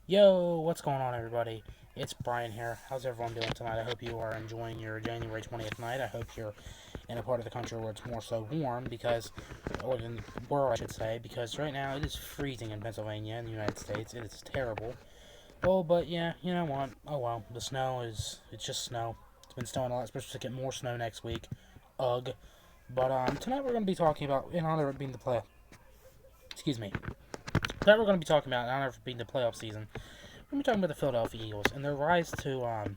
Yo, what's going on, everybody? It's Brian here. How's everyone doing tonight? I hope you are enjoying your January 20th night. I hope you're in a part of the country where it's more so warm because, or in the world, I should say, because right now it is freezing in Pennsylvania in the United States. It is terrible. Oh, but yeah, you know what? Oh well, it's just snow. It's been snowing a lot. It's supposed to get more snow next week. Ugh. But tonight we're going to be talking about, in honor of being the excuse me. Tonight we're going to be talking about, in honor of being the playoff season. We're talking about the Philadelphia Eagles and their rise to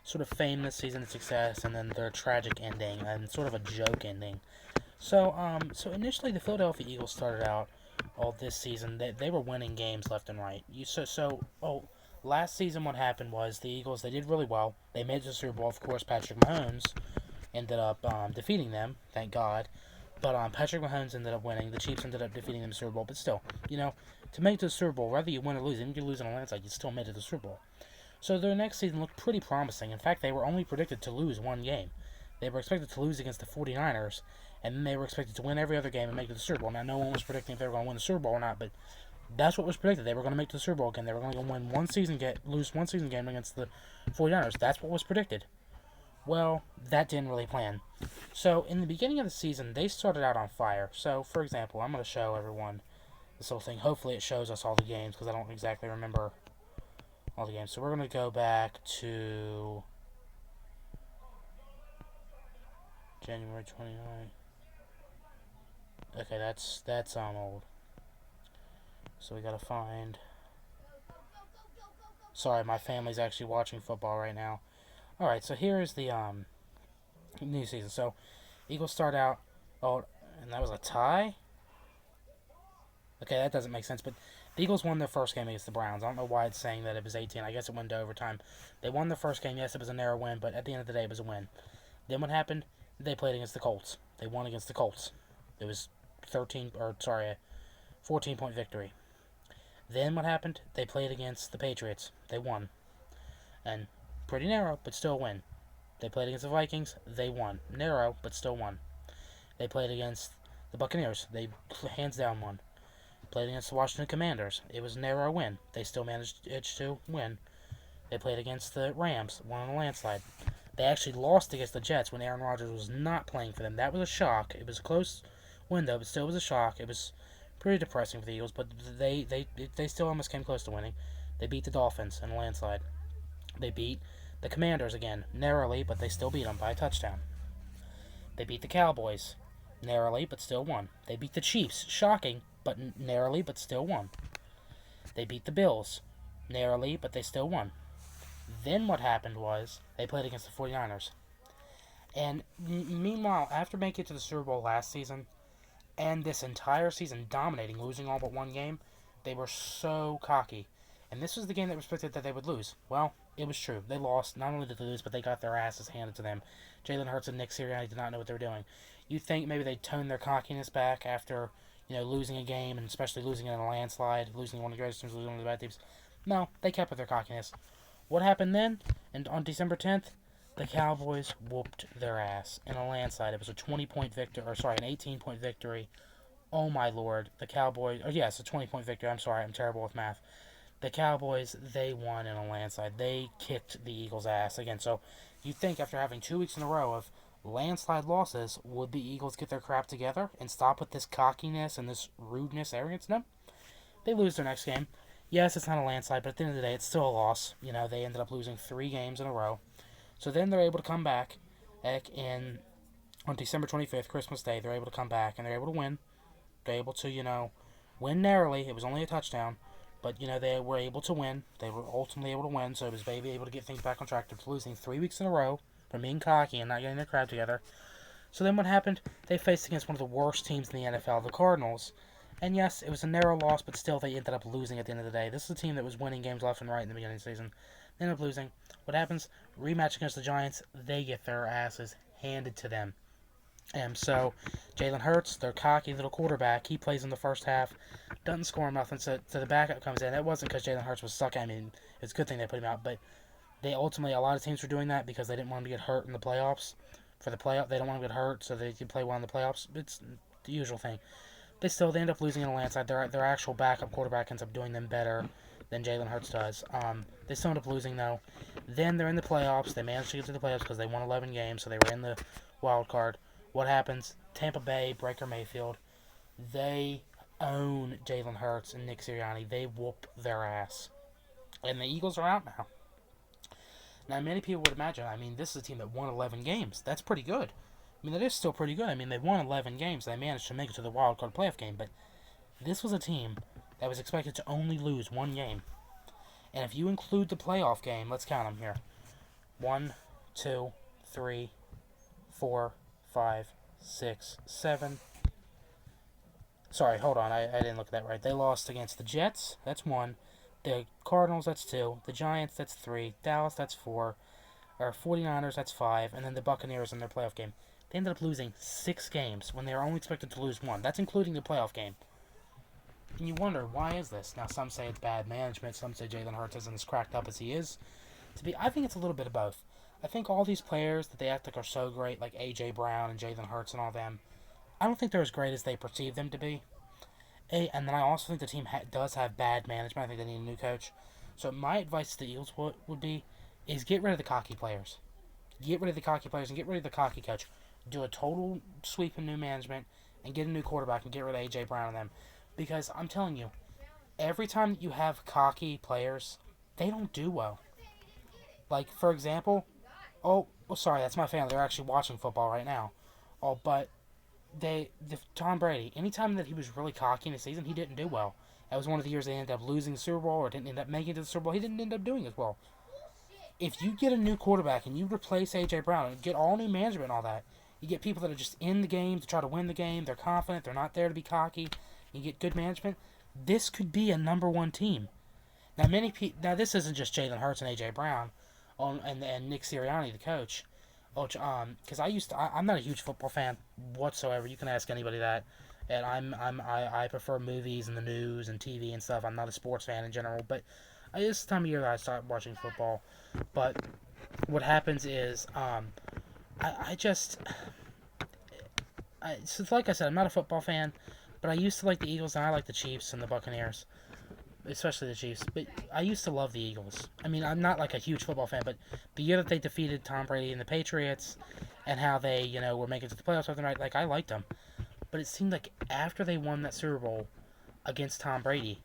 sort of fame this season and success, and then their tragic ending and sort of a joke ending. So initially the Philadelphia Eagles started out all this season. They were winning games left and right. Last season what happened was the Eagles they did really well. They made it to the Super Bowl. Of course, Patrick Mahomes ended up defeating them. Thank God. But Patrick Mahomes ended up winning. The Chiefs ended up defeating them in the Super Bowl. But still, to make it to the Super Bowl, whether you win or lose, even if you lose in a landslide, you still made it to the Super Bowl. So their next season looked pretty promising. In fact, they were only predicted to lose one game. They were expected to lose against the 49ers, and then they were expected to win every other game and make it to the Super Bowl. Now, no one was predicting if they were going to win the Super Bowl or not, but that's what was predicted. They were going to make it to the Super Bowl again. They were going to lose one season game against the 49ers. That's what was predicted. Well, that didn't really plan. So, in the beginning of the season, they started out on fire. So, for example, I'm going to show everyone this whole thing. Hopefully, it shows us all the games because I don't exactly remember all the games. So, we're going to go back to January 29th. Okay, that's old. So, we got to find. Sorry, my family's actually watching football right now. All right, so here is the new season. So, Eagles start out. Oh, and that was a tie. Okay, that doesn't make sense. But the Eagles won their first game against the Browns. I don't know why it's saying that it was 18. I guess it went to overtime. They won the first game. Yes, it was a narrow win, but at the end of the day, it was a win. Then what happened? They played against the Colts. They won against the Colts. It was 14-point victory. Then what happened? They played against the Patriots. They won. And pretty narrow, but still win. They played against the Vikings. They won. Narrow, but still won. They played against the Buccaneers. They hands down won. Played against the Washington Commanders. It was a narrow win. They still managed to win. They played against the Rams, won on a landslide. They actually lost against the Jets when Aaron Rodgers was not playing for them. That was a shock. It was a close win, though, but still was a shock. It was pretty depressing for the Eagles, but they still almost came close to winning. They beat the Dolphins in a landslide. They beat the Commanders again, narrowly, but they still beat them by a touchdown. They beat the Cowboys, narrowly, but still won. They beat the Chiefs, shocking, but narrowly, but still won. They beat the Bills, narrowly, but they still won. Then what happened was they played against the 49ers. And meanwhile, after making it to the Super Bowl last season, and this entire season dominating, losing all but one game, they were so cocky. And this was the game that was predicted that they would lose. Well, it was true. They lost. Not only did they lose, but they got their asses handed to them. Jalen Hurts and Nick Sirianni did not know what they were doing. You'd think maybe they'd tone their cockiness back after, losing a game, and especially losing in a landslide, losing one of the greatest teams, losing one of the bad teams. No, they kept with their cockiness. What happened then? And on December 10th, the Cowboys whooped their ass in a landslide. It was a 20-point victory, or sorry, an 18-point victory. Oh my lord, the Cowboys. Oh yes, a 20-point victory. I'm sorry, I'm terrible with math. The Cowboys, they won in a landslide. They kicked the Eagles' ass again. So you'd think after having 2 weeks in a row of landslide losses, would the Eagles get their crap together and stop with this cockiness and this rudeness, arrogance? No, they lose their next game. Yes, it's not a landslide, but at the end of the day, it's still a loss. They ended up losing 3 games in a row. So then they're able to come back in on December 25th, Christmas Day. They're able to come back and they're able to win. They're able to, win narrowly. It was only a touchdown, but they were able to win. They were ultimately able to win. So it was Baby able to get things back on track. They're losing 3 weeks in a row from being cocky and not getting their crowd together. So then what happened? They faced against one of the worst teams in the NFL, the Cardinals. And yes, it was a narrow loss, but still they ended up losing at the end of the day. This is a team that was winning games left and right in the beginning of the season. They ended up losing. What happens? Rematch against the Giants, they get their asses handed to them. And so, Jalen Hurts, their cocky little quarterback, he plays in the first half, doesn't score nothing, so the backup comes in. That wasn't because Jalen Hurts was sucking. I mean, it's a good thing they put him out, but they ultimately, a lot of teams were doing that because they didn't want him to get hurt in the playoffs. For the playoff, they don't want him to get hurt so they can play well in the playoffs. It's the usual thing. They end up losing in a landslide. Their actual backup quarterback ends up doing them better than Jalen Hurts does. They still end up losing, though. Then they're in the playoffs. They managed to get to the playoffs because they won 11 games, so they were in the wild card. What happens? Tampa Bay, Baker Mayfield, they own Jalen Hurts and Nick Sirianni. They whoop their ass. And the Eagles are out now. Now, many people would imagine, this is a team that won 11 games. That's pretty good. That is still pretty good. They won 11 games. They managed to make it to the wild card playoff game. But this was a team that was expected to only lose one game. And if you include the playoff game, let's count them here. 1, 2, 3, 4, 5, 6, 7. Sorry, hold on. I didn't look at that right. They lost against the Jets. That's 1. The Cardinals, that's 2. The Giants, that's 3. Dallas, that's 4. Or 49ers, that's 5. And then the Buccaneers in their playoff game. They ended up losing 6 games when they were only expected to lose 1. That's including the playoff game. And you wonder, why is this? Now, some say it's bad management. Some say Jalen Hurts isn't as cracked up as he is. I think it's a little bit of both. I think all these players that they act like are so great, like A.J. Brown and Jalen Hurts and all them, I don't think they're as great as they perceive them to be. And then I also think the team does have bad management. I think they need a new coach. So my advice to the Eagles would be is get rid of the cocky players. Get rid of the cocky players and get rid of the cocky coach. Do a total sweep in new management and get a new quarterback and get rid of A.J. Brown and them. Because I'm telling you, every time that you have cocky players, they don't do well. Like, for example, sorry, that's my family. They're actually watching football right now. But Tom Brady, anytime that he was really cocky in the season, he didn't do well. That was one of the years they ended up losing the Super Bowl or didn't end up making it to the Super Bowl. He didn't end up doing as well. If you get a new quarterback and you replace A.J. Brown and get all new management and all that, you get people that are just in the game to try to win the game. They're confident. They're not there to be cocky. You get good management. This could be a number 1 team. Now this isn't just Jalen Hurts and A.J. Brown, and Nick Sirianni, the coach. Because I'm not a huge football fan whatsoever. You can ask anybody that, and I prefer movies and the news and TV and stuff. I'm not a sports fan in general, but this time of year that I start watching football. But what happens is, so like I said, I'm not a football fan, but I used to like the Eagles and I like the Chiefs and the Buccaneers. Especially the Chiefs, but I used to love the Eagles. I'm not like a huge football fan, but the year that they defeated Tom Brady and the Patriots, and how they, were making it to the playoffs every night, I liked them. But it seemed like after they won that Super Bowl against Tom Brady,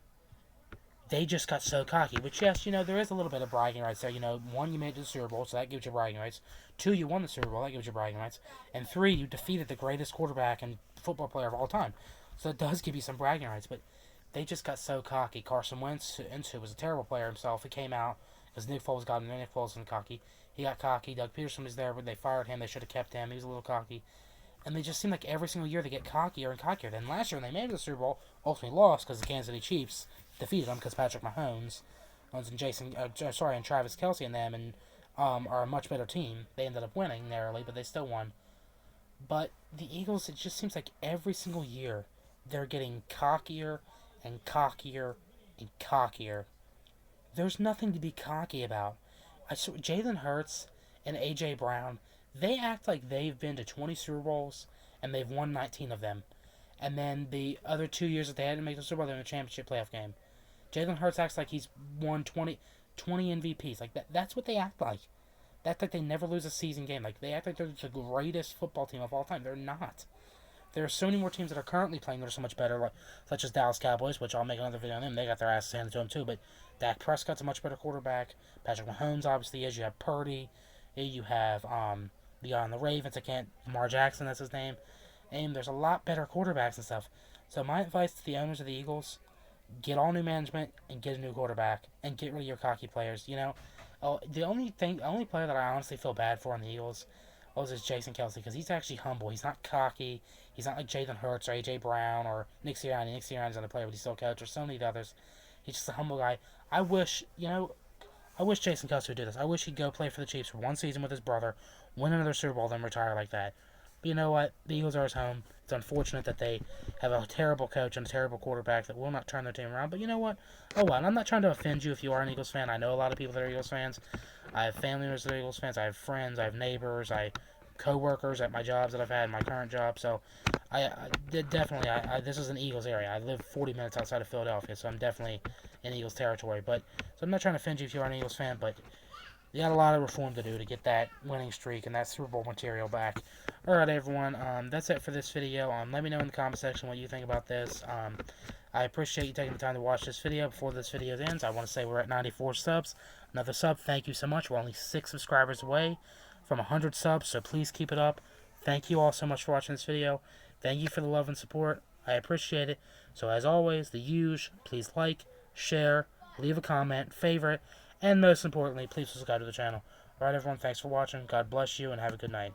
they just got so cocky. Which, yes, there is a little bit of bragging rights there. 1, you made it to the Super Bowl, so that gives you bragging rights. 2, you won the Super Bowl, that gives you bragging rights. And 3, you defeated the greatest quarterback and football player of all time. So it does give you some bragging rights, but they just got so cocky. Carson Wentz, who was a terrible player himself, he came out because Nick Foles got him. Nick Foles was cocky. He got cocky. Doug Peterson was there, but they fired him. They should have kept him. He was a little cocky. And they just seem like every single year they get cockier and cockier. Then last year when they made it to the Super Bowl, ultimately lost because the Kansas City Chiefs defeated them because Patrick Mahomes and Travis Kelce and them are a much better team. They ended up winning narrowly, but they still won. But the Eagles, it just seems like every single year they're getting cockier and cockier and cockier. There's nothing to be cocky about. Jalen Hurts and A.J. Brown, they act like they've been to 20 Super Bowls and they've won 19 of them. And then the other 2 years that they hadn't made the Super Bowl, they're in the championship playoff game. Jalen Hurts acts like he's won 20 MVPs. That's what they act like. They act like they never lose a season game. They act like they're the greatest football team of all time. They're not. There are so many more teams that are currently playing that are so much better, such as Dallas Cowboys, which I'll make another video on them. They got their asses handed to them too, but Dak Prescott's a much better quarterback. Patrick Mahomes obviously is. You have Purdy. You have the guy on the Ravens. Lamar Jackson, that's his name. And there's a lot better quarterbacks and stuff. So my advice to the owners of the Eagles, get all new management and get a new quarterback and get rid of your cocky players. The only player that I honestly feel bad for in the Eagles is Jason Kelce, because he's actually humble. He's not cocky. He's not like Jalen Hurts or A.J. Brown or Nick Sirianni. Nick Sirianni's on the player, but he's still a coach, or so many others. He's just a humble guy. I wish Jason Kelce would do this. I wish he'd go play for the Chiefs for 1 season with his brother, win another Super Bowl, then retire like that. But you know what? The Eagles are his home. It's unfortunate that they have a terrible coach and a terrible quarterback that will not turn their team around. But you know what? Oh well. And I'm not trying to offend you if you are an Eagles fan. I know a lot of people that are Eagles fans. I have family members that are Eagles fans. I have friends. I have neighbors. I have co-workers at my jobs that I've had in my current job. So This is an Eagles area. I live 40 minutes outside of Philadelphia, so I'm definitely in Eagles territory. But so I'm not trying to offend you if you are an Eagles fan, but you got a lot of reform to do to get that winning streak and that Super Bowl material back. Alright, everyone. That's it for this video. Let me know in the comment section what you think about this. I appreciate you taking the time to watch this video. Before this video ends, I want to say we're at 94 subs. Another sub, thank you so much. We're only 6 subscribers away from 100 subs, so please keep it up. Thank you all so much for watching this video. Thank you for the love and support. I appreciate it. So as always, the usual, please like, share, leave a comment, favorite, and most importantly, please subscribe to the channel. Alright everyone, thanks for watching. God bless you and have a good night.